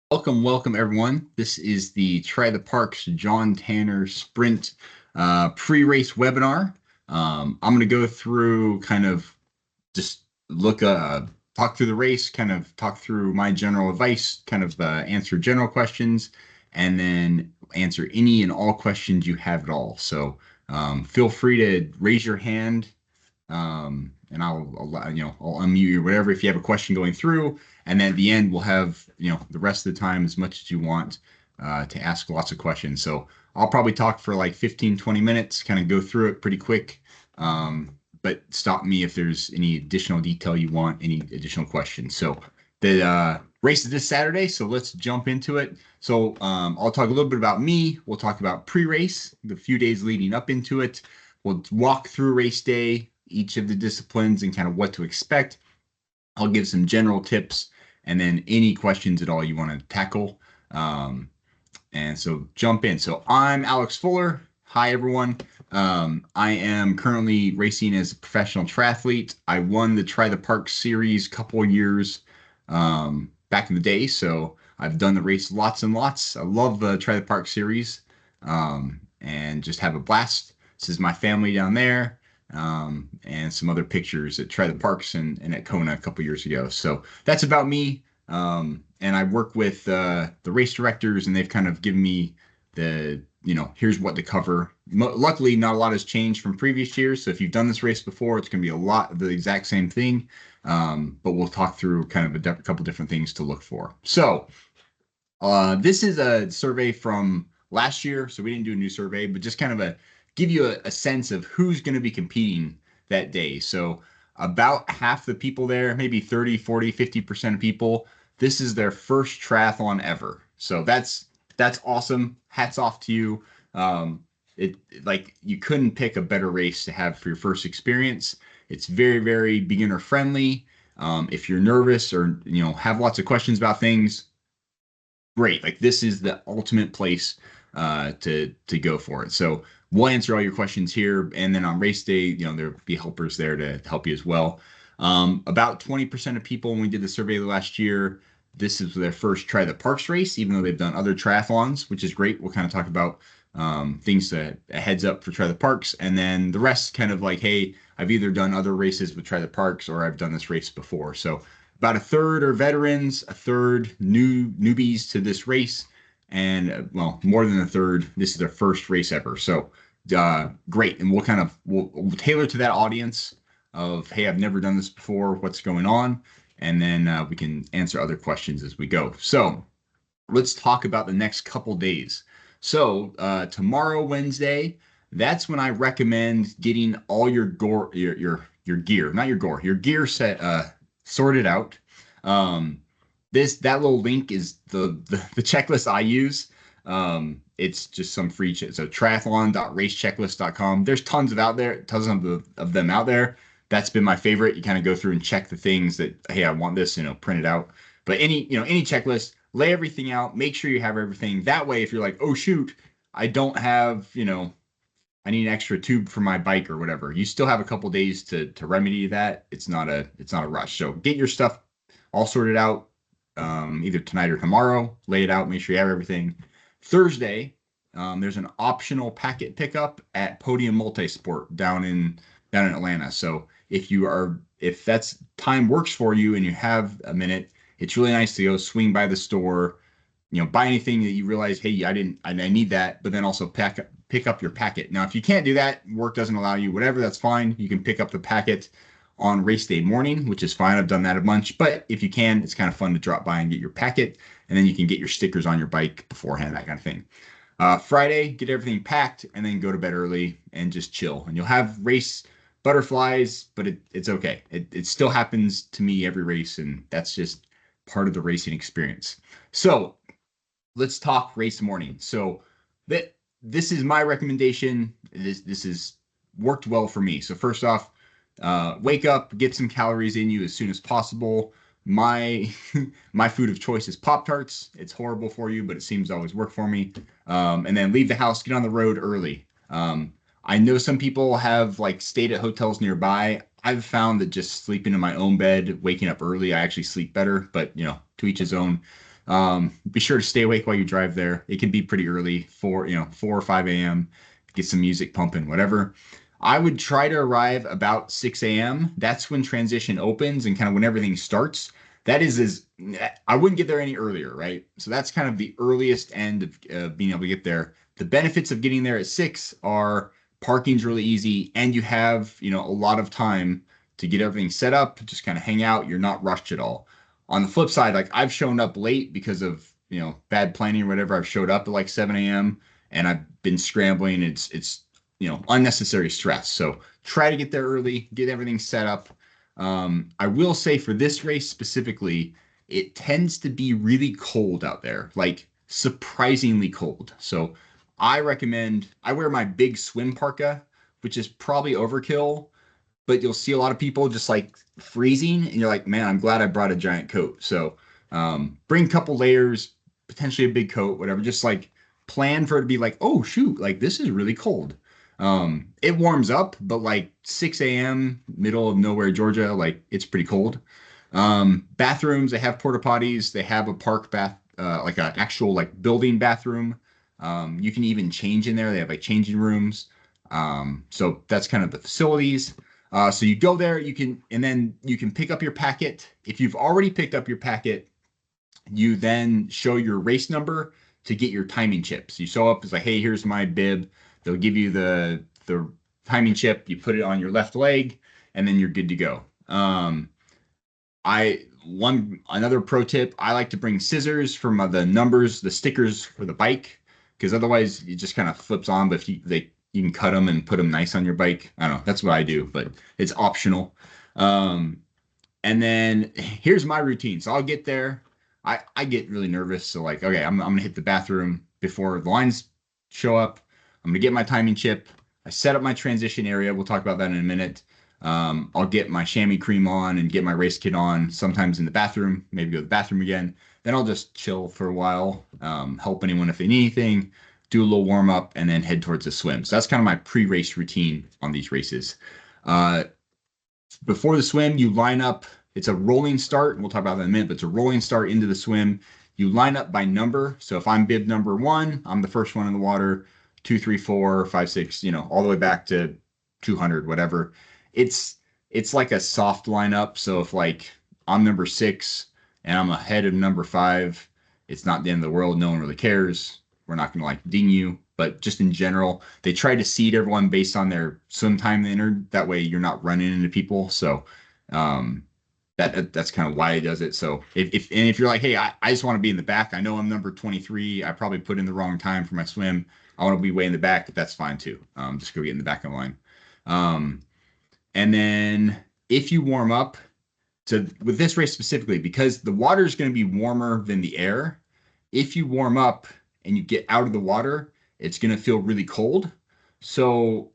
Welcome everyone. This is the Try the Parks John Tanner Sprint pre-race webinar. I'm going to go through just look talk through the race, kind of talk through my general advice, answer general questions, and then answer any and all questions you have at all. So feel free to raise your hand, and I'll unmute you or whatever if you have a question going through. And then at the end, we'll have, the rest of the time as much as you want to ask lots of questions. So I'll probably talk for like 15, 20 minutes, kind of go through it pretty quick. But stop me if there's any additional detail you want, any additional questions. So the race is this Saturday, so let's jump into it. So I'll talk a little bit about me. We'll talk about pre-race, the few days leading up into it. We'll walk through race day, each of the disciplines and kind of what to expect. I'll give some general tips and then any questions at all you want to tackle. And so jump in. So I'm Alex Fuller. Hi, everyone. I am currently racing as a professional triathlete. I won the Try the Park series a couple of years back in the day. So I've done the race lots and lots. I love the Try the Park series and just have a blast. This is my family down there. And some other pictures at Try the Parks and at Kona a couple years ago. So that's about me. And I work with the race directors, and they've kind of given me here's what to cover. Luckily, not a lot has changed from previous years. So if you've done this race before, it's going to be a lot of the exact same thing. But we'll talk through kind of a couple different things to look for. So this is a survey from last year. So we didn't do a new survey, but just kind of give you a sense of who's going to be competing that day. So about half the people there, maybe 30, 40, 50% of people, this is their first triathlon ever. So that's awesome. Hats off to you. You couldn't pick a better race to have for your first experience. It's very, very beginner friendly. If you're nervous or, have lots of questions about things, great. Like this is the ultimate place to go for it. So we'll answer all your questions here. And then on race day, there'll be helpers there to help you as well. About 20% of people, when we did the survey last year, this is their first Try the Parks race, even though they've done other triathlons, which is great. We'll kind of talk about things a heads up for Try the Parks. And then the rest kind of like, hey, I've either done other races with Try the Parks or I've done this race before. So about a third are veterans, a third newbies to this race, and more than a third, this is their first race ever. So great. And we'll tailor to that audience of, hey, I've never done this before, what's going on? And then we can answer other questions as we go. So let's talk about the next couple days. So tomorrow, Wednesday, that's when I recommend getting all your gear set sorted out. That little link is the checklist I use. It's just some free so triathlon.racechecklist.com. There's tons of them out there. That's been my favorite. You kind of go through and check the things that, hey, I want this, print it out. But any checklist, lay everything out, make sure you have everything. That way, if you're like, oh shoot, I don't have, I need an extra tube for my bike or whatever, you still have a couple days to remedy that. It's not a rush. So get your stuff all sorted out, either tonight or tomorrow. Lay it out, make sure you have everything. Thursday, there's an optional packet pickup at Podium Multisport down in Atlanta. So if that's time works for you and you have a minute, it's really nice to go swing by the store, buy anything that you realize, hey, I need that, but then also pick up your packet. Now, if you can't do that, work doesn't allow you, whatever, that's fine. You can pick up the packet on race day morning, which is fine. I've done that a bunch, but if you can, it's kind of fun to drop by and get your packet, and then you can get your stickers on your bike beforehand, that kind of thing. Friday, get everything packed and then go to bed early and just chill. And you'll have race butterflies, but it's okay. It still happens to me every race, and that's just part of the racing experience. So let's talk race morning. So this is my recommendation. This has worked well for me. So first off, wake up, get some calories in you as soon as possible. My food of choice is Pop-Tarts. It's horrible for you, but it seems to always work for me. And then leave the house, get on the road early. I know some people have stayed at hotels nearby. I've found that just sleeping in my own bed, waking up early, I actually sleep better, but to each his own. Be sure to stay awake while you drive there. It can be pretty early, 4 or 5 a.m. Get some music pumping, whatever. I would try to arrive about 6 a.m. That's when transition opens and kind of when everything starts. That is I wouldn't get there any earlier, right? So that's kind of the earliest end of being able to get there. The benefits of getting there at 6 are parking's really easy, and you have, a lot of time to get everything set up, just kind of hang out. You're not rushed at all. On the flip side, like I've shown up late because of, bad planning or whatever. I've showed up at like 7 a.m. and I've been scrambling. It's unnecessary stress. So try to get there early, get everything set up. I will say for this race specifically, it tends to be really cold out there, like surprisingly cold. So I recommend I wear my big swim parka, which is probably overkill, but you'll see a lot of people just like freezing, and you're like, man, I'm glad I brought a giant coat. So bring a couple layers, potentially a big coat, whatever. Just like plan for it to be like, oh shoot, like this is really cold. It warms up, but like 6 a.m., middle of nowhere, Georgia, like it's pretty cold. Bathrooms, they have porta potties, they have a park bath, like an actual like building bathroom. You can even change in there. They have like changing rooms. So that's kind of the facilities. So you go there, and then you can pick up your packet. If you've already picked up your packet, you then show your race number to get your timing chips. You show up, it's like, hey, here's my bib. They'll give you the timing chip. You put it on your left leg, and then you're good to go. Another pro tip, I like to bring scissors for the numbers, the stickers for the bike, because otherwise it just kind of flips on. But if you can cut them and put them nice on your bike. I don't know. That's what I do, but it's optional. And then here's my routine. So I'll get there. I get really nervous. So like, okay, I'm gonna hit the bathroom before the lines show up. I'm gonna get my timing chip. I set up my transition area. We'll talk about that in a minute. I'll get my chamois cream on and get my race kit on, sometimes in the bathroom, maybe go to the bathroom again. Then I'll just chill for a while, help anyone if they need anything, do a little warm up, and then head towards the swim. So that's kind of my pre-race routine on these races. Before the swim, you line up. It's a rolling start, and we'll talk about that in a minute, but it's a rolling start into the swim. You line up by number. So if I'm bib number 1, I'm the first one in the water. 2, 3, 4, 5, 6, all the way back to 200, whatever. It's like a soft lineup. So if like I'm number 6 and I'm ahead of number 5, it's not the end of the world. No one really cares. We're not going to like ding you, but just in general, they try to seed everyone based on their swim time they entered. That way you're not running into people. So that's kind of why it does it. So if you're like, hey, I just want to be in the back. I know I'm number 23. I probably put in the wrong time for my swim. I want to be way in the back, but that's fine too. Just go get in the back of the line. And then if you warm up, so with this race specifically, because the water is going to be warmer than the air, if you warm up and you get out of the water, it's going to feel really cold. So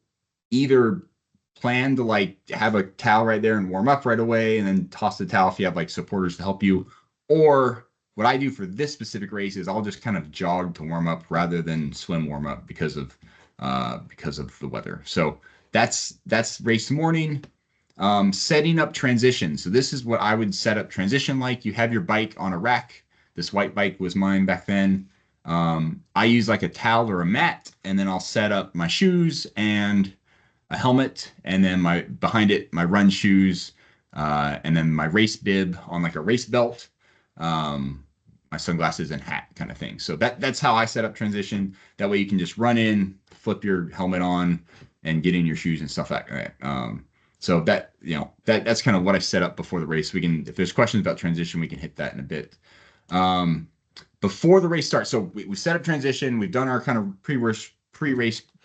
either plan to like have a towel right there and warm up right away and then toss the towel if you have like supporters to help you. Or what I do for this specific race is I'll just kind of jog to warm up rather than swim warm up because of the weather. So that's race morning. Setting up transition. So this is what I would set up transition like. You have your bike on a rack. This white bike was mine back then. I use like a towel or a mat, and then I'll set up my shoes and a helmet, and then behind it, my run shoes, and then my race bib on like a race belt, my sunglasses and hat kind of thing. So that's how I set up transition. That way you can just run in, flip your helmet on, and get in your shoes and stuff like that. So that's kind of what I set up before the race. If there's questions about transition, we can hit that in a bit. Before the race starts, so we set up transition. We've done our kind of pre-race,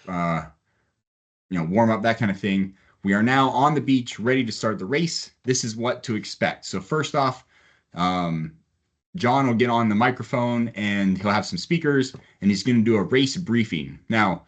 warm up, that kind of thing. We are now on the beach, ready to start the race. This is what to expect. So first off, John will get on the microphone and he'll have some speakers, and he's going to do a race briefing. Now,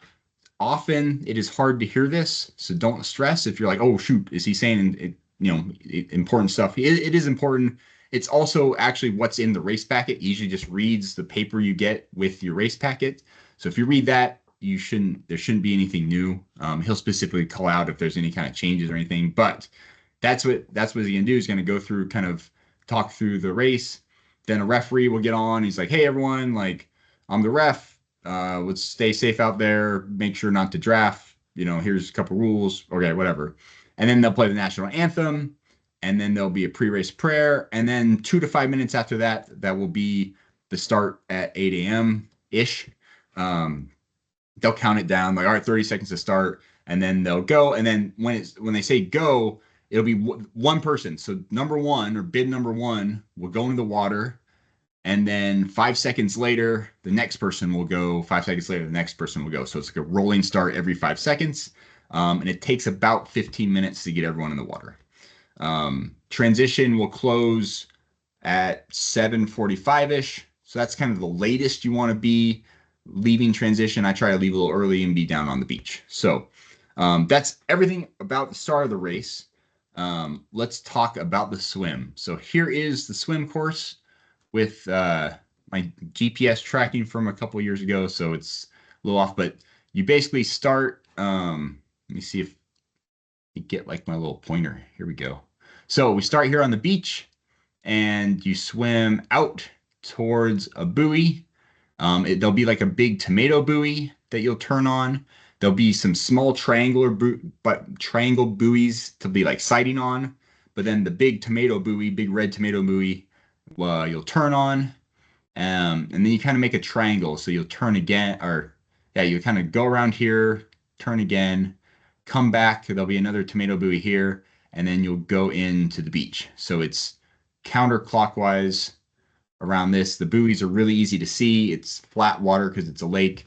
often it is hard to hear this, so don't stress if you're like, oh shoot, is he saying important stuff? It is important. It's also actually what's in the race packet. He usually just reads the paper you get with your race packet. So if you read that, there shouldn't be anything new. He'll specifically call out if there's any kind of changes or anything, but that's what he's going to do. He's going to go through, kind of talk through the race. then a referee will get on. He's like, hey, everyone, like, I'm the ref. Let's stay safe out there. Make sure not to draft. Here's a couple rules. Okay, whatever. And then they'll play the national anthem. And then there'll be a pre-race prayer. And then 2 to 5 minutes after that, that will be the start at 8 a.m. ish. They'll count it down, like, all right, 30 seconds to start. And then they'll go. And then when they say go, it'll be one person. So number one, or bid number one, will go into the water. And then 5 seconds later, the next person will go. 5 seconds later, the next person will go. So it's like a rolling start every 5 seconds. And it takes about 15 minutes to get everyone in the water. Transition will close at 7:45-ish. So that's kind of the latest you want to be leaving transition. I try to leave a little early and be down on the beach. So that's everything about the start of the race. Let's talk about the swim. So here is the swim course with my GPS tracking from a couple years ago. So it's a little off, but you basically start. Let me see if you get like my little pointer. Here we go. So we start here on the beach and you swim out towards a buoy. There'll be like a big tomato buoy that you'll turn on. There'll be some small triangle buoys to be like sighting on. But then the big red tomato buoy, you'll turn on. And then you kind of make a triangle. So you'll turn again, you kind of go around here, turn again, come back. There'll be another tomato buoy here, and then you'll go into the beach. So it's counterclockwise around this. The buoys are really easy to see. It's flat water because it's a lake.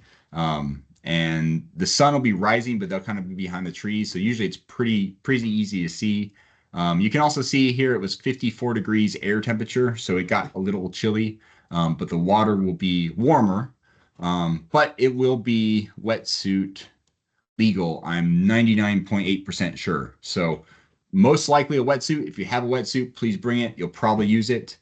And the sun will be rising, but they'll kind of be behind the trees. So usually it's pretty easy to see. You can also see here it was 54 degrees air temperature, so it got a little chilly, but the water will be warmer, but it will be wetsuit legal. I'm 99.8% sure. So most likely a wetsuit. If you have a wetsuit, please bring it. You'll probably use it.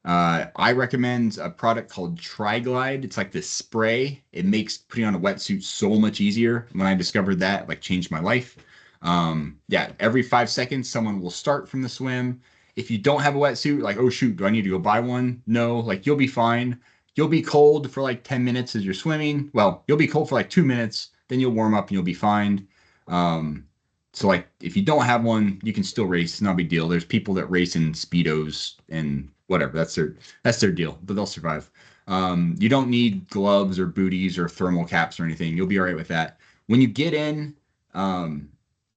I recommend a product called Triglide. It's like this spray. It makes putting on a wetsuit so much easier. When I discovered that, it like changed my life. Every 5 seconds, someone will start from the swim. If you don't have a wetsuit, like, oh shoot, do I need to go buy one? No, like you'll be fine. You'll be cold for like 10 minutes as you're swimming. Well, you'll be cold for like 2 minutes, then you'll warm up and you'll be fine. So like if you don't have one, you can still race. It's not a big deal. There's people that race in Speedos and whatever. That's their deal, but they'll survive. You don't need gloves or booties or thermal caps or anything. You'll be all right with that. When you get in,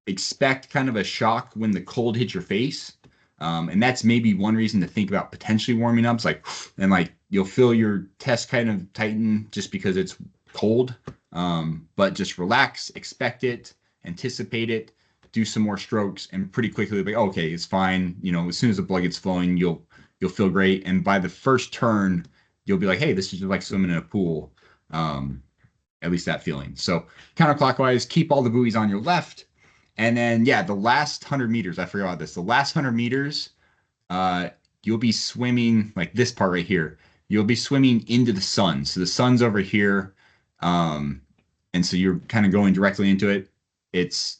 expect kind of a shock when the cold hits your face. And that's maybe one reason to think about potentially warming up. It's like, and like you'll feel your chest kind of tighten just because it's cold. But just relax, expect it, anticipate it, do some more strokes, and pretty quickly like, okay, it's fine. As soon as the blood gets flowing, you'll feel great. And by the first turn, you'll be like, hey, this is just like swimming in a pool. At least that feeling. So counterclockwise, keep all the buoys on your left. And then, the last 100 meters, I forgot about this. The last 100 meters, you'll be swimming like this part right here. You'll be swimming into the sun. So the sun's over here. And so you're kind of going directly into it. It's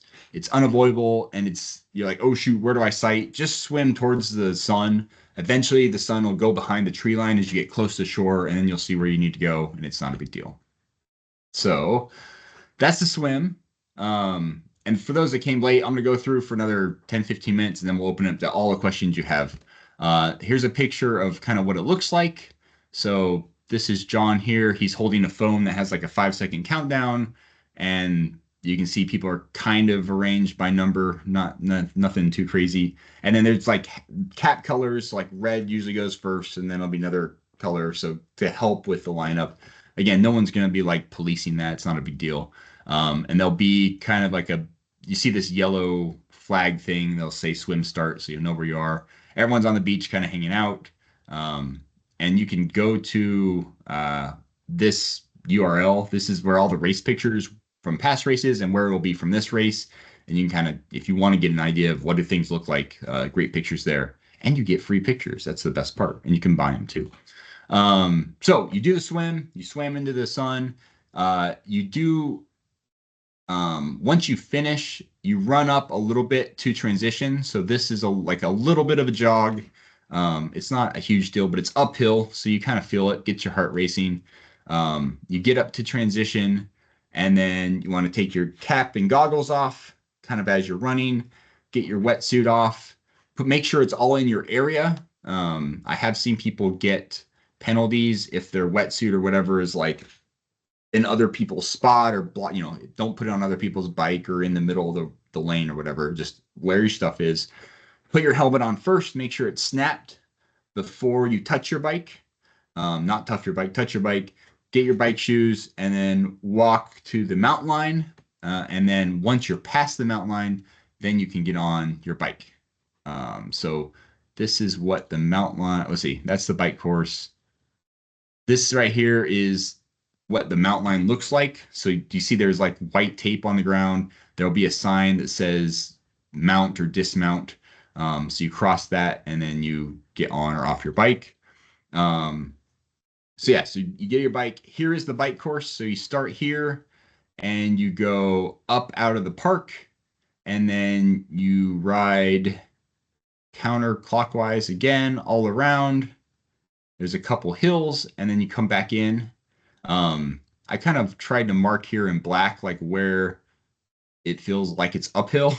unavoidable. And you're like, oh shoot, where do I sight? Just swim towards the sun. Eventually the sun will go behind the tree line as you get close to shore, and then you'll see where you need to go. And it's not a big deal. So that's the swim. And for those that came late, I'm going to go through for another 10, 15 minutes, and then we'll open up to all the questions you have. Here's a picture of kind of what it looks like. So this is John here. He's holding a phone that has like a 5-second countdown, and you can see people are kind of arranged by number, nothing too crazy. And then there's like cap colors, like red usually goes first, and then there'll be another color. So to help with the lineup, again, no one's going to be like policing that. It's not a big deal. And there'll be kind of like you see this yellow flag thing. They'll say swim start, so you know where you are. Everyone's on the beach kind of hanging out. And you can go to this URL. This is where all the race pictures from past races and where it will be from this race. And you can kind of, if you want to get an idea of what do things look like, great pictures there. And you get free pictures. That's the best part. And you can buy them too. So you do the swim. You swam into the sun. You do... once you finish, you run up a little bit to transition. So this is like a little bit of a jog. It's not a huge deal, but it's uphill, so you kind of feel it, get your heart racing. You get up to transition, and then you want to take your cap and goggles off, kind of as you're running, get your wetsuit off, but make sure it's all in your area. I have seen people get penalties if their wetsuit or whatever is like in other people's spot or block, don't put it on other people's bike or in the middle of the lane or whatever. Just where your stuff is. Put your helmet on first, make sure it's snapped before you touch your bike. Not touch your bike, touch your bike, get your bike shoes, and then walk to the mountain line. And then once you're past the mountain line, then you can get on your bike. So this is what the mountain line, let's see, that's the bike course. This right here is what the mountain line looks like. So do you see there's like white tape on the ground? There'll be a sign that says mount or dismount. So you cross that and then you get on or off your bike. So yeah, so you get your bike. Here is the bike course. So you start here and you go up out of the park and then you ride counterclockwise again all around. There's a couple hills and then you come back in. I kind of tried to mark here in black, like where it feels like it's uphill.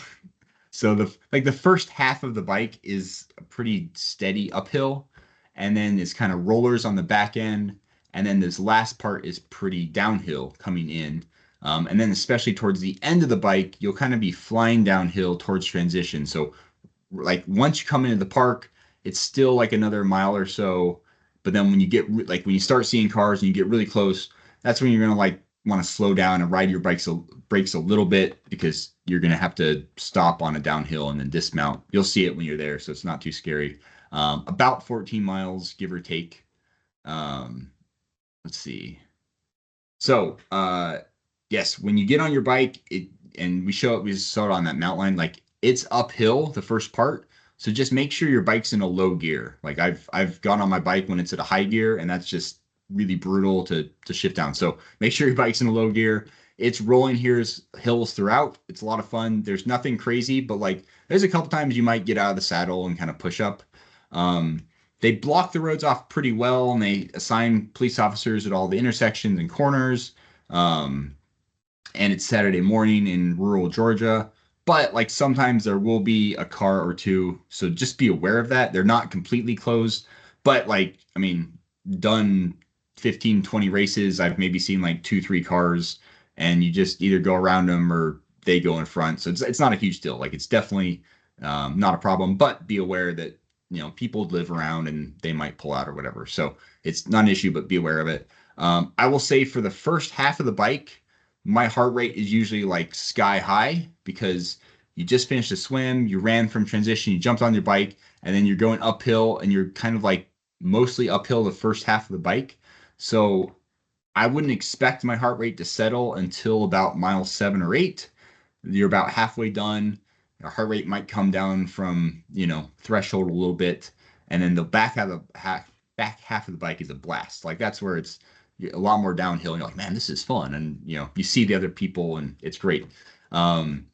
So the first half of the bike is a pretty steady uphill, and then it's kind of rollers on the back end, and then this last part is pretty downhill coming in. And then especially towards the end of the bike, you'll kind of be flying downhill towards transition. So like once you come into the park, it's still like another mile or so. But then when you get like when you start seeing cars and you get really close, that's when you're gonna like want to slow down and ride your brakes a little bit because you're gonna have to stop on a downhill and then dismount. You'll see it when you're there, so it's not too scary. About 14 miles, give or take. Um, let's see. So, yes, when you get on your bike, and we saw it on that mountain line, like it's uphill the first part. So just make sure your bike's in a low gear. Like I've gone on my bike when it's at a high gear, and that's just really brutal to shift down. So make sure your bike's in a low gear. It's rolling hills throughout. It's a lot of fun. There's nothing crazy, but like there's a couple times you might get out of the saddle and kind of push up. Um, they block the roads off pretty well, and they assign police officers at all the intersections and corners. Um, and it's Saturday morning in rural Georgia. But like sometimes there will be a car or two, so just be aware of that. They're not completely closed, but like I mean, done 15, 20 races, I've maybe seen like 2, 3 cars, and you just either go around them or they go in front. So it's not a huge deal. Like it's definitely not a problem, but be aware that people live around and they might pull out or whatever. So it's not an issue, but be aware of it. I will say for the first half of the bike, my heart rate is usually like sky high because you just finished a swim, you ran from transition, you jumped on your bike, and then you're going uphill and you're kind of like mostly uphill the first half of the bike. So I wouldn't expect my heart rate to settle until about mile 7 or 8. You're about halfway done. Your heart rate might come down from, threshold a little bit. And then the back half of the bike is a blast. Like that's where it's a lot more downhill. And you're like, man, this is fun. And, you see the other people and it's great. One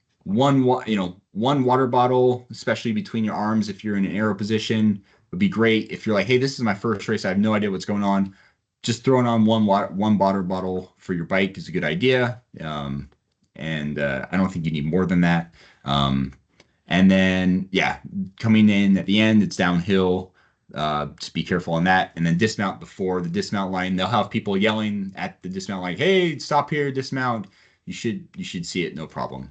water bottle, especially between your arms, if you're in an aero position, would be great. If you're like, hey, this is my first race, I have no idea what's going on. Just throwing on one water bottle for your bike is a good idea. And I don't think you need more than that. And then, yeah, coming in at the end, it's downhill. Just be careful on that. And then dismount before the dismount line. They'll have people yelling at the dismount like, hey, stop here, dismount. You should see it, no problem.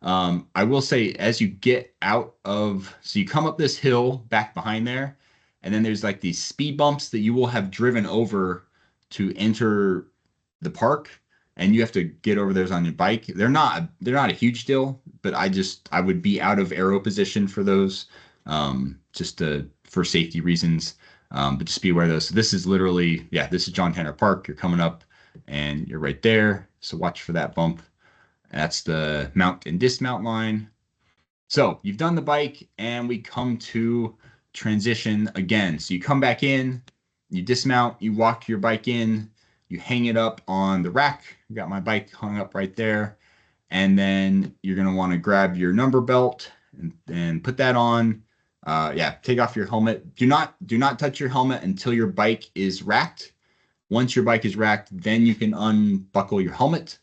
I will say as you get so you come up this hill back behind there, and then there's like these speed bumps that you will have driven over to enter the park, and you have to get over those on your bike. They're not a huge deal, but I would be out of aero position for those, for safety reasons. But just be aware of those. So this is literally, yeah, this is John Tanner Park. You're coming up and you're right there. So watch for that bump. That's the mount and dismount line. So you've done the bike and we come to transition again. So you come back in, you dismount, you walk your bike in, you hang it up on the rack. I got my bike hung up right there. And then you're going to want to grab your number belt and put that on. Yeah, take off your helmet. Do not touch your helmet until your bike is racked. Once your bike is racked, then you can unbuckle your helmet,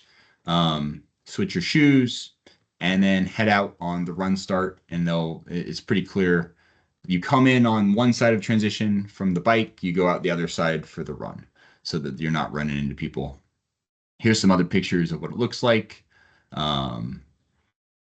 switch your shoes, and then head out on the run start. And it's pretty clear. You come in on one side of transition from the bike, you go out the other side for the run so that you're not running into people. Here's some other pictures of what it looks like. Um,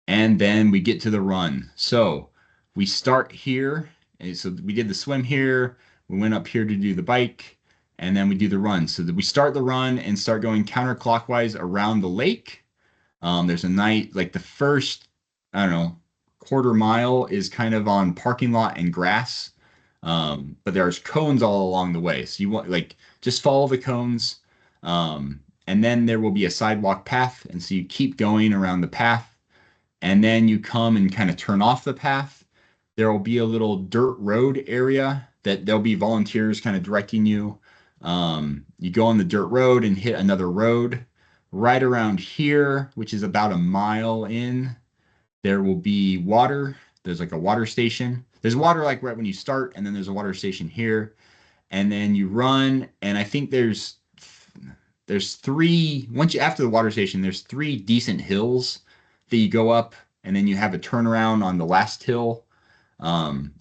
and then we get to the run. So we start here. And so we did the swim here. We went up here to do the bike, and then we do the run. So that we start the run and start going counterclockwise around the lake. There's a night like the first, I don't know, quarter mile is kind of on parking lot and grass. But there's cones all along the way. So you want like just follow the cones. And then there will be a sidewalk path. And so you keep going around the path, and then you come and kind of turn off the path. There will be a little dirt road area that there'll be volunteers kind of directing you. You go on the dirt road and hit another road. Right around here, which is about a mile in, there will be water. There's like a water station. There's water like right when you start, and then there's a water station here. And then you run, and I think there's three once you after the water station, there's three decent hills that you go up, and then you have a turnaround on the last hill.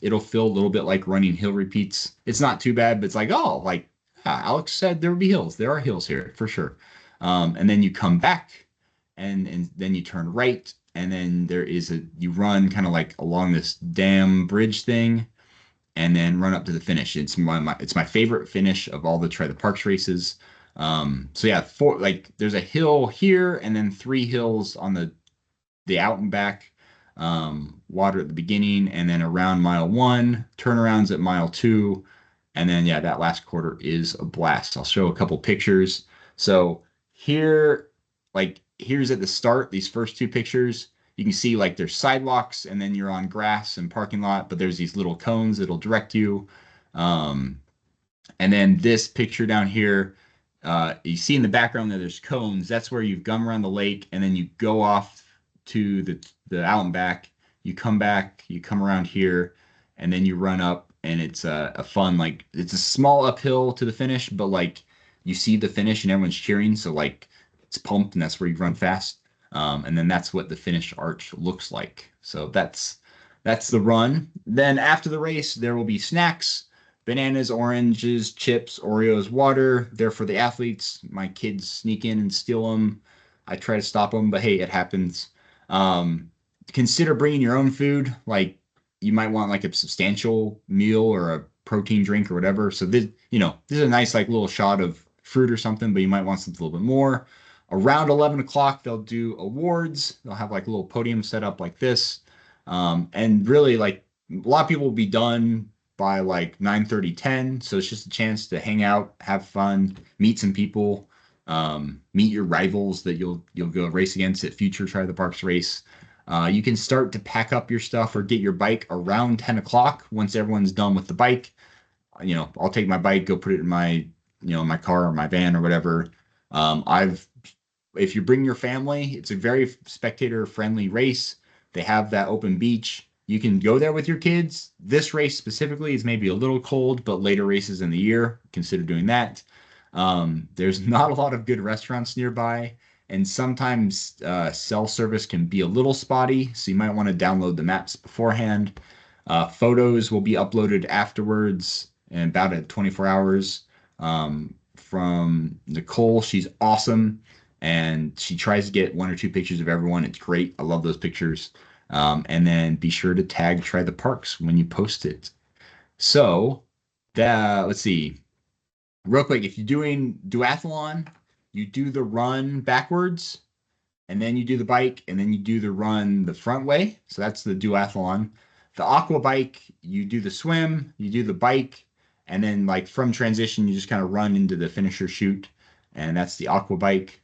It'll feel a little bit like running hill repeats. It's not too bad, but it's like, oh, like Alex said, there will be hills. There are hills here for sure. And then you come back, and then you turn right, and then you run kind of like along this dam bridge thing, and then run up to the finish. It's my favorite finish of all the Try the Parks races. So yeah, there's a hill here, and then three hills on the out and back, water at the beginning, and then around mile one, turnarounds at mile two, and then yeah, that last quarter is a blast. I'll show a couple pictures. So here, like here's at the start, these first two pictures, you can see like there's sidewalks, and then you're on grass and parking lot, but there's these little cones that'll direct you. Um, and then this picture down here, you see in the background that there's cones. That's where you've gone around the lake, and then you go off to the out and back. You come back, you come around here, and then you run up, and it's a fun like it's a small uphill to the finish, but like you see the finish and everyone's cheering, so like it's pumped, and that's where you run fast. And then that's what the finish arch looks like. So that's the run. Then after the race, there will be snacks. Bananas, oranges, chips, Oreos, water. They're for the athletes. My kids sneak in and steal them. I try to stop them, but hey, it happens. Um, Consider bringing your own food. Like you might want like a substantial meal or a protein drink or whatever. So this is a nice like little shot of fruit or something, but you might want something a little bit more. Around 11 o'clock, they'll do awards. They'll have like a little podium set up like this. And really like a lot of people will be done by like 9:30, 10. So it's just a chance to hang out, have fun, meet some people, meet your rivals that you'll go race against at future Try the Parks race. You can start to pack up your stuff or get your bike around 10 o'clock once everyone's done with the bike. I'll take my bike, go put it in my car or my van or whatever. I've If you bring your family, it's a very spectator friendly race. They have that open beach. You can go there with your kids. This race specifically is maybe a little cold, but later races in the year, consider doing that. There's not a lot of good restaurants nearby, and sometimes cell service can be a little spotty, so you might want to download the maps beforehand. Photos will be uploaded afterwards in about 24 hours from Nicole. She's awesome, and she tries to get one or two pictures of everyone. It's great. I love those pictures. And then be sure to tag Try the Parks when you post it. So, let's see. Real quick, if you're doing duathlon, you do the run backwards, and then you do the bike, and then you do the run the front way. So that's the duathlon. The aqua bike, you do the swim, you do the bike, and then like from transition, you just kind of run into the finisher chute, and that's the aqua bike.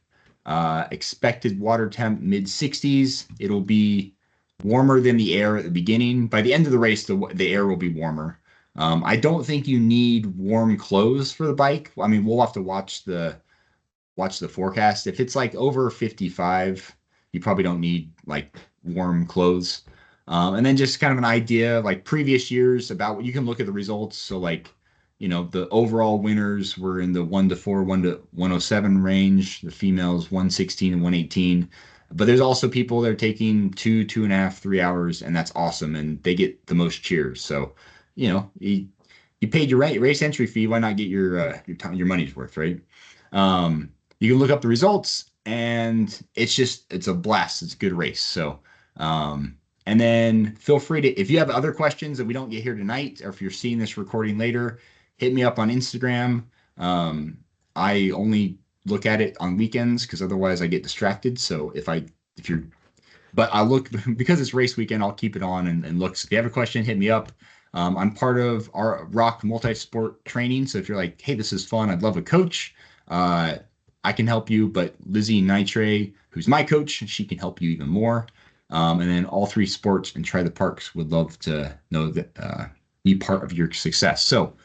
Expected water temp mid 60s. It'll be warmer than the air at the beginning. By the end of the race, the air will be warmer. I don't think you need warm clothes for the bike. I mean, we'll have to watch the forecast. If it's like over 55, you probably don't need like warm clothes. And then just kind of an idea like previous years about what you can look at the results. So like, the overall winners were in the 1 to 4, 1 to 107 range, the females 116 and 118. But there's also people that are taking 2.5, 3 hours, and that's awesome. And they get the most cheers. So, you paid your race entry fee. Why not get your time, your money's worth, right? You can look up the results, and it's a blast. It's a good race. So, and then feel free to, if you have other questions that we don't get here tonight, or if you're seeing this recording later, hit me up on Instagram. Um, I only look at it on weekends because otherwise I get distracted. So if you're, but I look because it's race weekend, I'll keep it on and look. So if you have a question, hit me up. I'm part of our Rock multi-sport training. So if you're like, hey, this is fun, I'd love a coach. Uh, I can help you, but Lizzie Nitre, who's my coach, she can help you even more. And then all three sports and Try the Parks would love to know that be part of your success. So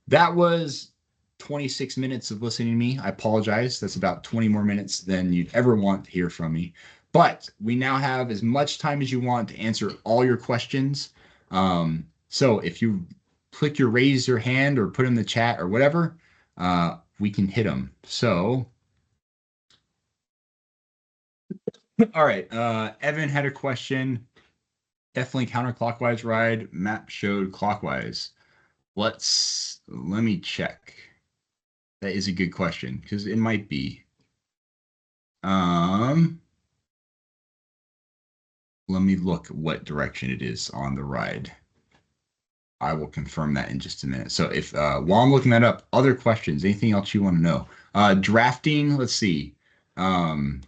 that was 26 minutes of listening to me. I apologize. That's about 20 more minutes than you'd ever want to hear from me. But we now have as much time as you want to answer all your questions. So if you click your raise your hand or put in the chat or whatever, we can hit them. So, all right. Evan had a question. Definitely counterclockwise ride. Map showed clockwise. Let me check. That is a good question because it might be. Um, Let me look what direction it is on the ride. I will confirm that in just a minute. So if while I'm looking that up, other questions, anything else you want to know? Drafting, let's see. Um,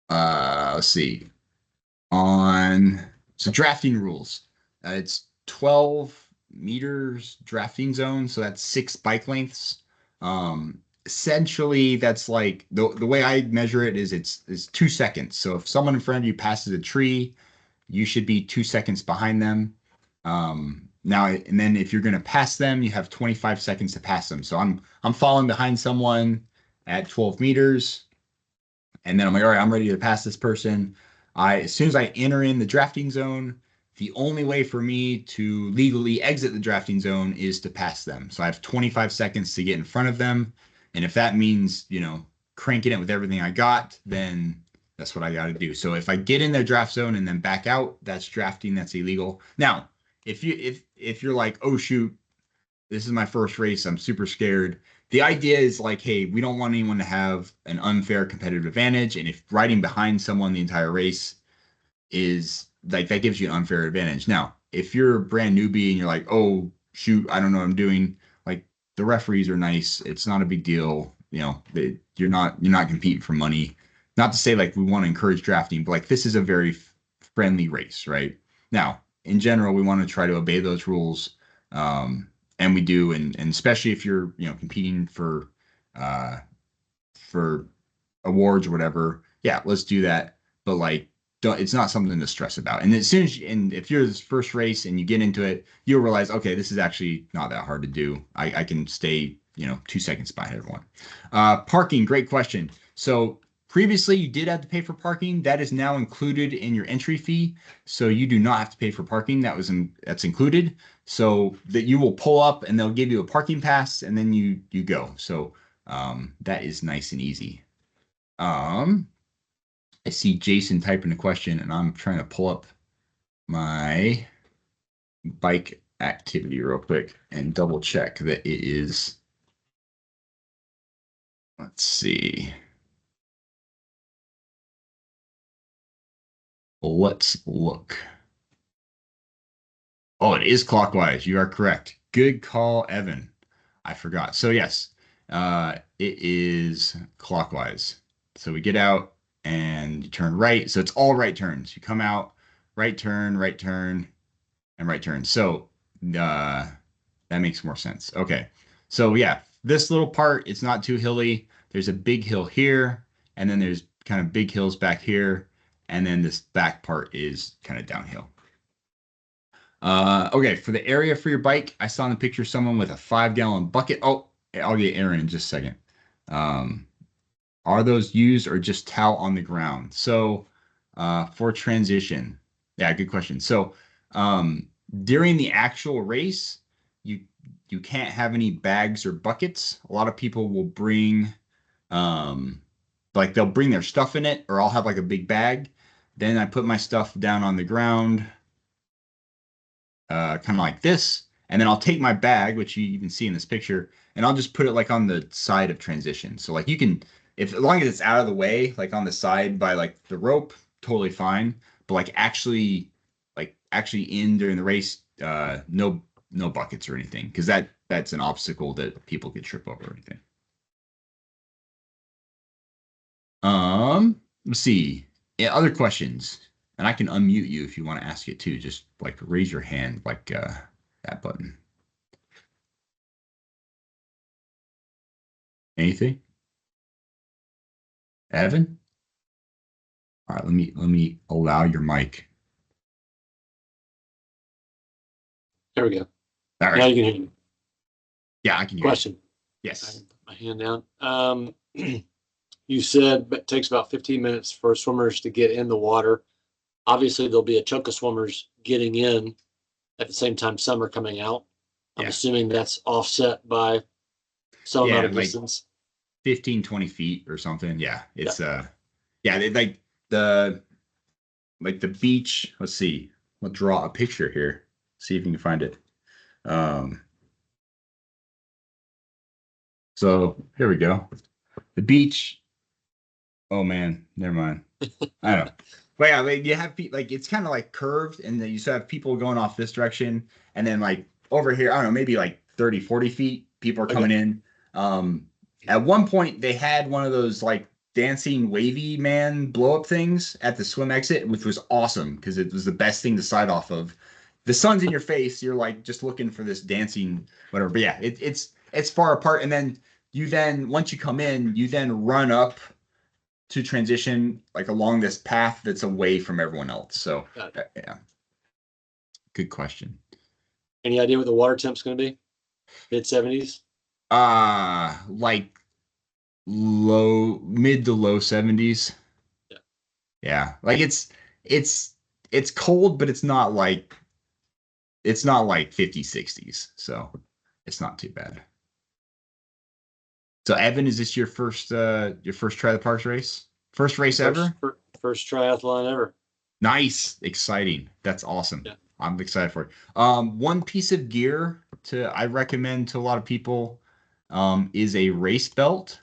let's see. Drafting rules. It's 12 meters drafting zone, so that's 6 bike lengths. Essentially, that's like the way I measure it is it's 2 seconds. So if someone in front of you passes a tree, you should be 2 seconds behind them. Now and then if you're going to pass them, you have 25 seconds to pass them. So I'm falling behind someone at 12 meters, and then I'm like, all right, I'm ready to pass this person. As soon as I enter in the drafting zone, the only way for me to legally exit the drafting zone is to pass them. So I have 25 seconds to get in front of them. And if that means, cranking it with everything I got, then that's what I got to do. So if I get in their draft zone and then back out, that's drafting, that's illegal. Now, if you're like, oh shoot, this is my first race, I'm super scared. The idea is like, hey, we don't want anyone to have an unfair competitive advantage. And if riding behind someone the entire race is like that gives you an unfair advantage. Now, if you're a brand newbie and you're like, oh shoot, I don't know what I'm doing, like the referees are nice. It's not a big deal. You're not competing for money. Not to say like we want to encourage drafting, but like this is a very friendly race, right? Now, in general, we want to try to obey those rules. And we do, and especially if you're competing uh for awards or whatever, yeah, let's do that. But like, don't, it's not something to stress about. And as soon as and if you're this first race and you get into it, you'll realize, okay, this is actually not that hard to do. I can stay 2 seconds behind everyone. Parking, great question. So previously you did have to pay for parking. That is now included in your entry fee. So you do not have to pay for parking. That's included. So that you will pull up and they'll give you a parking pass and then you go. So that is nice and easy. I see Jason typing a question and I'm trying to pull up my bike activity real quick and double check that it is. Let's see. Let's look. Oh, it is clockwise. You are correct. Good call, Evan. I forgot. So yes, it is clockwise. So we get out and you turn right. So it's all right turns. You come out, right turn, and right turn. So that makes more sense. Okay. So yeah, this little part, it's not too hilly. There's a big hill here, and then there's kind of big hills back here, and then this back part is kind of downhill. Okay, for the area for your bike, I saw in the picture someone with a 5-gallon bucket. Oh, I'll get Aaron in just a second. Um, are those used or just towel on the ground? So for transition, Yeah, good question. So, during the actual race, you you can't have any bags or buckets. A lot of people will bring, um, like they'll bring their stuff in it, or I'll have like a big bag. Then I put my stuff down on the ground, kind of like this, and then I'll take my bag, which you even see in this picture, and I'll just put it like on the side of transition. So like you can, if as long as it's out of the way, like on the side by like the rope, totally fine. But like actually in during the race, no buckets or anything, because that's an obstacle that people could trip over or anything. Let's see. Yeah, other questions, and I can unmute you if you want to ask it too. Just like raise your hand, like that button. Anything? Evan? All right, let me allow your mic. There we go. All Now right. you can hear me. Yeah, I can hear you. Question. I Yes. can put my hand down. You said it takes about 15 minutes for swimmers to get in the water. Obviously, there'll be a chunk of swimmers getting in at the same time some are coming out. I'm Yeah. assuming that's offset by some amount Yeah, of like distance. 15, 20 feet or something. Yeah. Yeah. It's yeah, the like the beach. Let's see. We'll draw a picture here. See if you can find it. Um, so here we go. The beach. Oh man, never mind. I don't know. But yeah, like you have people like it's kind of like curved, and then you still have people going off this direction, and then like over here, I don't know, maybe like 30, 40 feet, people are Okay. coming in. At one point they had one of those like dancing wavy man blow up things at the swim exit, which was awesome because it was the best thing to side off of. The sun's in your face, you're like just looking for this dancing whatever. But yeah, it's far apart, and then you then once you come in, you then run up to transition like along this path that's away from everyone else. So yeah, good question. Any idea what the water temp's going to be? Mid 70s? Like mid to low 70s. Yeah. Yeah. Like it's cold, but it's not like 50, 60s. So it's not too bad. So Evan, is this your first Try the Parks race? First race ever? First triathlon ever. Nice, exciting. That's awesome. Yeah. I'm excited for it. One piece of gear I recommend to a lot of people is a race belt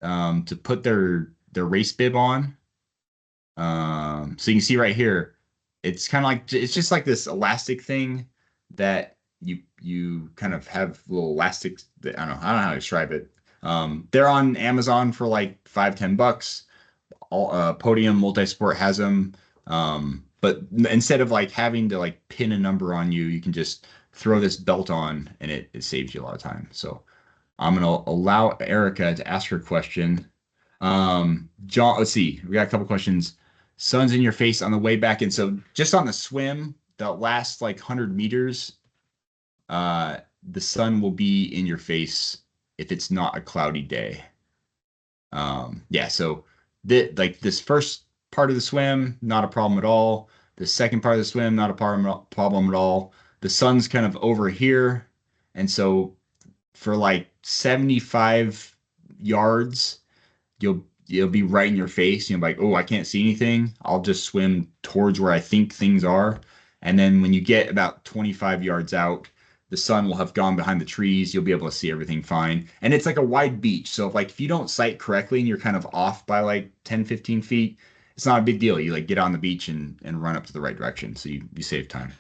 to put their race bib on. So you can see right here, it's kind of like it's just like this elastic thing that you kind of have little elastics that I don't know how to describe it. They're on Amazon for like $5-10. Podium Multisport has them. But instead of like having to like pin a number on you, you can just throw this belt on and it saves you a lot of time. So I'm gonna allow Erica to ask her question. John, let's see, we got a couple questions. Sun's in your face on the way back, and so just on the swim, the last like 100 meters, the sun will be in your face if it's not a cloudy day. Yeah, so like this first part of the swim, not a problem at all. The second part of the swim, not a problem at all. The sun's kind of over here, and so for like 75 yards, you'll be right in your face. You're like, oh, I can't see anything. I'll just swim towards where I think things are. And then when you get about 25 yards out, the sun will have gone behind the trees. You'll be able to see everything fine. And it's like a wide beach. So if you don't sight correctly and you're kind of off by like 10, 15 feet, it's not a big deal. You like get on the beach and run up to the right direction. So you save time.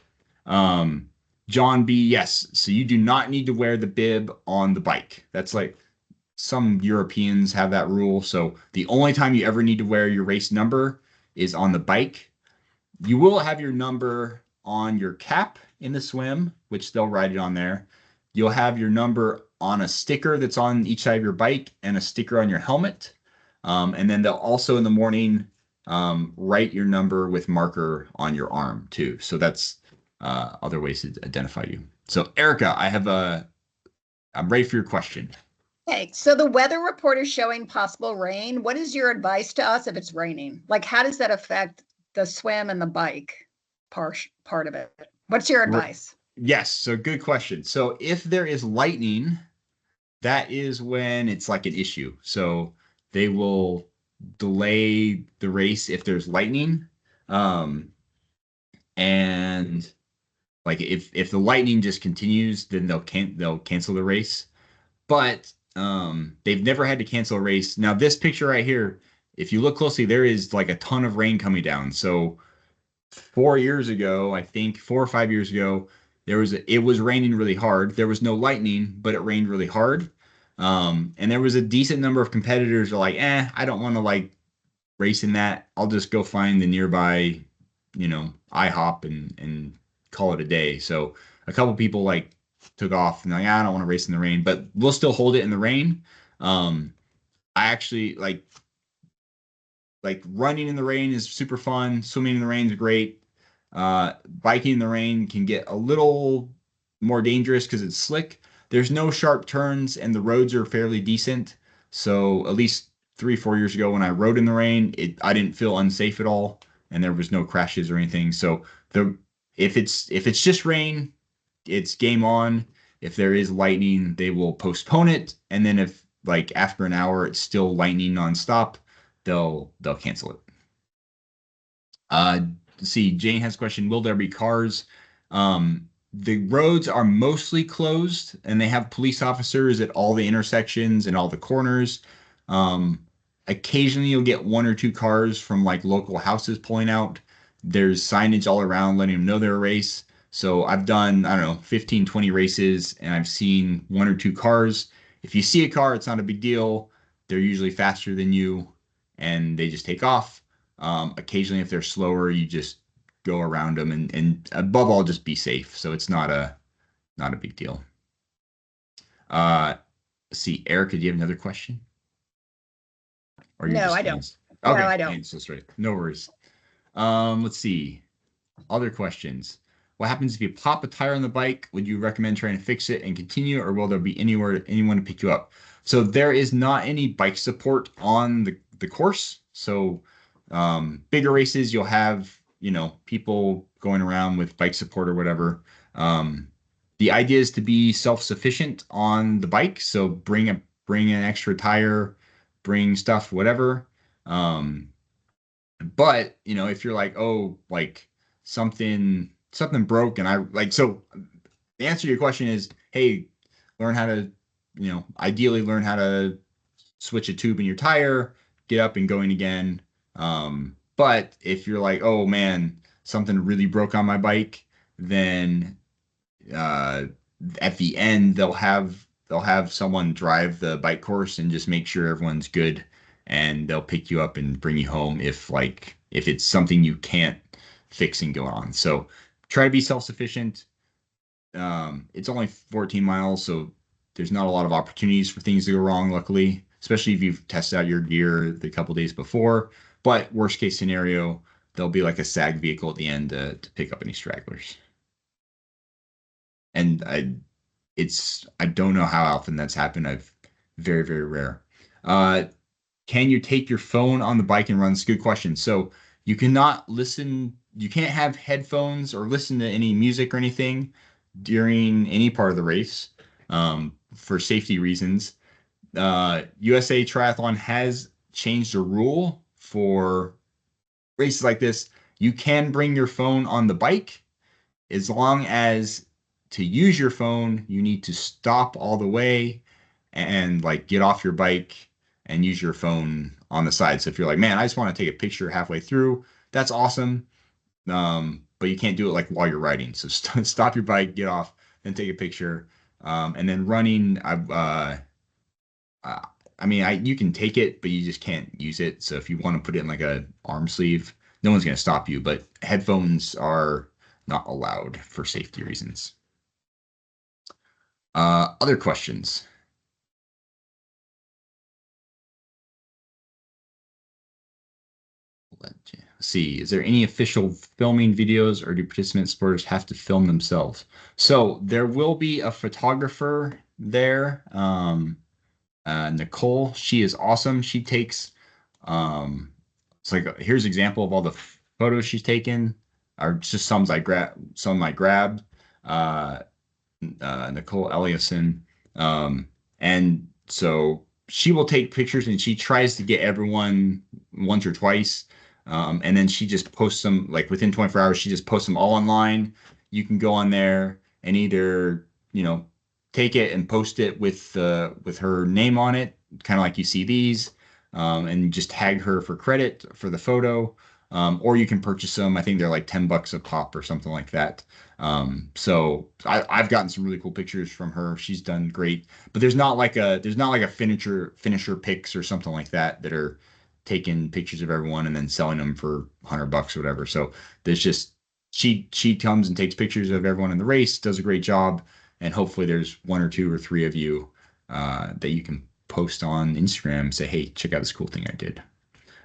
Um, John B, yes. So you do not need to wear the bib on the bike. That's like some Europeans have that rule. So the only time you ever need to wear your race number is on the bike. You will have your number on your cap in the swim, which they'll write it on there. You'll have your number on a sticker that's on each side of your bike and a sticker on your helmet. And then they'll also in the morning write your number with marker on your arm too. So that's other ways to identify you. So Erica, I'm ready for your question. Okay, so the weather report is showing possible rain. What is your advice to us if it's raining? Like, how does that affect the swim and the bike? part of it. What's your advice? Yes. So good question. So if there is lightning, that is when it's like an issue. So they will delay the race if there's lightning. And like if the lightning just continues, then they'll cancel the race. But they've never had to cancel a race. Now this picture right here, if you look closely, there is like a ton of rain coming down. So 4 years ago, I think 4 or 5 years ago, it was raining really hard. There was no lightning, but it rained really hard. And there was a decent number of competitors who are like, I don't want to like race in that. I'll just go find the nearby, IHOP and call it a day. So a couple people like took off and like, I don't want to race in the rain, but we'll still hold it in the rain. I actually like running in the rain is super fun. Swimming in the rain is great. Biking in the rain can get a little more dangerous because it's slick. There's no sharp turns and the roads are fairly decent. So at least 3, 4 years ago when I rode in the rain, I didn't feel unsafe at all, and there was no crashes or anything. So if it's just rain, it's game on. If there is lightning, they will postpone it, and then if like after an hour it's still lightning nonstop, they'll cancel it. Let's see, Jane has a question. Will there be cars? The roads are mostly closed and they have police officers at all the intersections and all the corners. Occasionally you'll get 1 or 2 cars from like local houses pulling out. There's signage all around letting them know they're a race. So I've done, I don't know, 15, 20 races and I've seen 1 or 2 cars. If you see a car, it's not a big deal. They're usually faster than you and they just take off. Occasionally, if they're slower, you just go around them and above all, just be safe. So it's not a big deal. Let's see, Erica, do you have another question? Or No, I don't. Okay, No, I don't. So straight. No worries. Let's see. Other questions. What happens if you pop a tire on the bike? Would you recommend trying to fix it and continue, or will there be anyone to pick you up? So there is not any bike support on the course. So bigger races, you'll have, people going around with bike support or whatever. The idea is to be self-sufficient on the bike. So bring an extra tire, bring stuff, whatever. But if you're like, oh, like something broke and I like, so the answer to your question is, hey, learn how to, ideally learn how to switch a tube in your tire, get up and going again. But if you're like, oh man, something really broke on my bike, then at the end they'll have someone drive the bike course and just make sure everyone's good, and they'll pick you up and bring you home if it's something you can't fix and go on. So try to be self-sufficient. It's only 14 miles, so there's not a lot of opportunities for things to go wrong, luckily, especially if you've tested out your gear the couple days before. But worst case scenario, there'll be like a SAG vehicle at the end to pick up any stragglers. And I don't know how often that's happened. Very, very rare. Can you take your phone on the bike and run? It's a good question. So you can't have headphones or listen to any music or anything during any part of the race, for safety reasons. USA Triathlon has changed a rule for races like this. You can bring your phone on the bike, as long as to use your phone, you need to stop all the way and like get off your bike and use your phone on the side. So if you're like, man, I just want to take a picture halfway through, that's awesome. But you can't do it like while you're riding. So stop your bike, get off, then take a picture. And then running, you can take it, but you just can't use it. So if you want to put it in like a arm sleeve, no one's going to stop you, but headphones are not allowed for safety reasons. Other questions? Let's see, is there any official filming videos, or do participant sporters have to film themselves? So there will be a photographer there. Nicole, she is awesome. She takes, it's like, here's an example of all the photos she's taken. are just some I grabbed. Uh, Nicole Eliason. And so she will take pictures and she tries to get everyone once or twice. And then she just posts them like within 24 hours, she just posts them all online. You can go on there and either, take it and post it with her name on it, kind of like you see these, and just tag her for credit for the photo. Or you can purchase them. I think they're like $10 a pop or something like that. So I've gotten some really cool pictures from her. She's done great, but there's not like a finisher pics or something like that are taking pictures of everyone and then selling them for $100 or whatever. So there's just she comes and takes pictures of everyone in the race, does a great job, and hopefully there's one or two or three of you that you can post on Instagram, say, hey, check out this cool thing I did.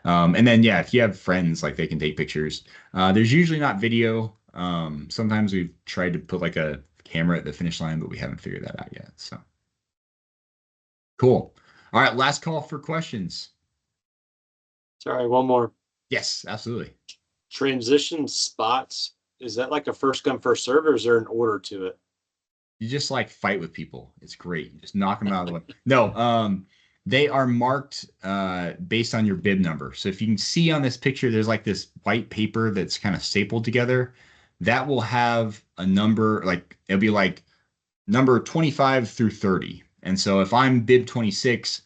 And then, yeah, if you have friends, like they can take pictures. There's usually not video. Sometimes we've tried to put like a camera at the finish line, but we haven't figured that out yet. So cool. All right, last call for questions. Sorry, one more. Yes, absolutely. Transition spots, is that like a first come, first serve, or is there an order to it? You just like fight with people. It's great. You just knock them out of the way. No, they are marked based on your bib number. So if you can see on this picture, there's like this white paper that's kind of stapled together. That will have a number, like it'll be like number 25 through 30. And so if I'm bib 26,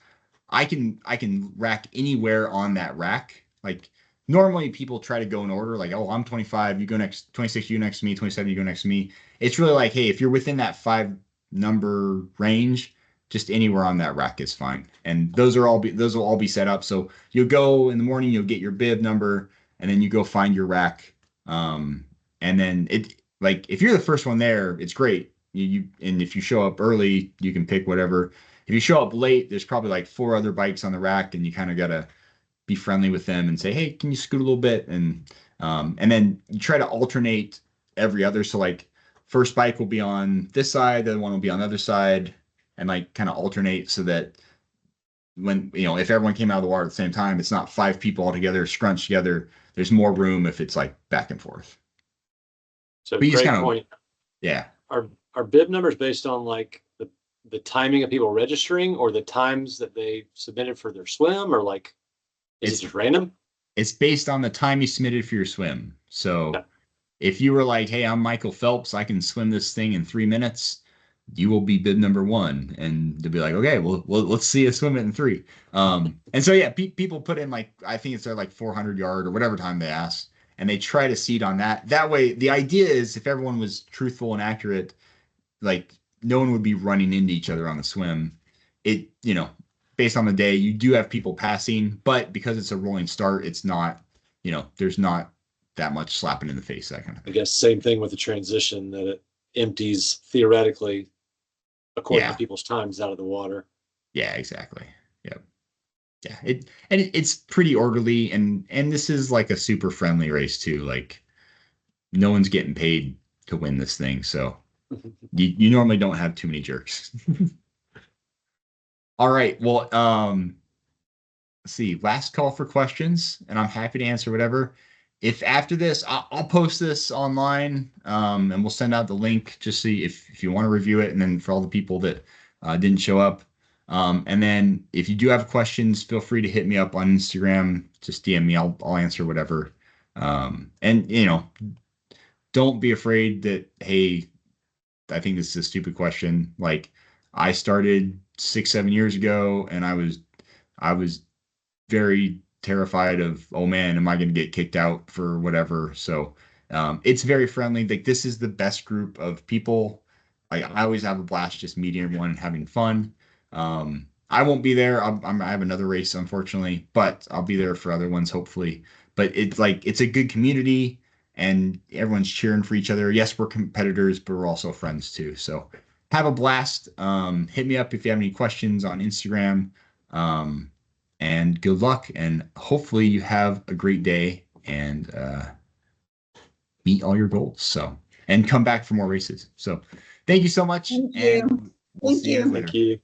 I can rack anywhere on that rack. Like normally people try to go in order, like, oh, I'm 25, you go next, 26, you go next to me, 27, you go next to me. It's really like, hey, if you're within that 5 number range, just anywhere on that rack is fine. And those will all be set up. So you'll go in the morning, you'll get your bib number, and then you go find your rack. And then it, like, if you're the first one there, it's great. And if you show up early, you can pick whatever. If you show up late, there's probably like 4 other bikes on the rack, and you kind of gotta be friendly with them and say, hey, can you scoot a little bit? And then you try to alternate every other. So like first bike will be on this side, the other one will be on the other side, and like kind of alternate so that when, if everyone came out of the water at the same time, it's not 5 people all together scrunched together. There's more room if it's like back and forth. So But you just great kind of, point. yeah. Are bib numbers based on like the timing of people registering or the times that they submitted for their swim, or like is it just random? It's based on the time you submitted for your swim. So Yeah. if you were like, hey, I'm Michael Phelps, I can swim this thing in 3 minutes, you will be bib number 1. And they'll be like, okay, well let's see you swim it in 3. And so, yeah, people put in like, I think it's their like 400 yard or whatever time they ask, and they try to seed on that. That way, the idea is if everyone was truthful and accurate, like no one would be running into each other on the swim. It, based on the day, you do have people passing, but because it's a rolling start, it's not, there's not that much slapping in the face, that kind of I thing. guess same thing with the transition, that it empties theoretically according to people's times out of the water. Yeah, exactly. Yep. Yeah. It's pretty orderly, and this is like a super friendly race too. Like no one's getting paid to win this thing, so you normally don't have too many jerks. All right. Well, let's see. Last call for questions, and I'm happy to answer whatever. If after this, I'll post this online, and we'll send out the link just see if you want to review it, and then for all the people that didn't show up. And then if you do have questions, feel free to hit me up on Instagram. Just DM me. I'll answer whatever. And don't be afraid that, hey, I think this is a stupid question. Like I started 6-7 years ago, and I was very terrified of, oh man, am I going to get kicked out for whatever? So it's very friendly. Like this is the best group of people. Like I always have a blast just meeting everyone and having fun. I won't be there. I have another race, unfortunately, but I'll be there for other ones, hopefully. But it's like, it's a good community and everyone's cheering for each other. Yes, we're competitors, but we're also friends too. So have a blast. Hit me up if you have any questions on Instagram. And good luck, and hopefully you have a great day and meet all your goals. So, and come back for more races. So thank you so much. Thank you. And we'll see you guys later. Thank you.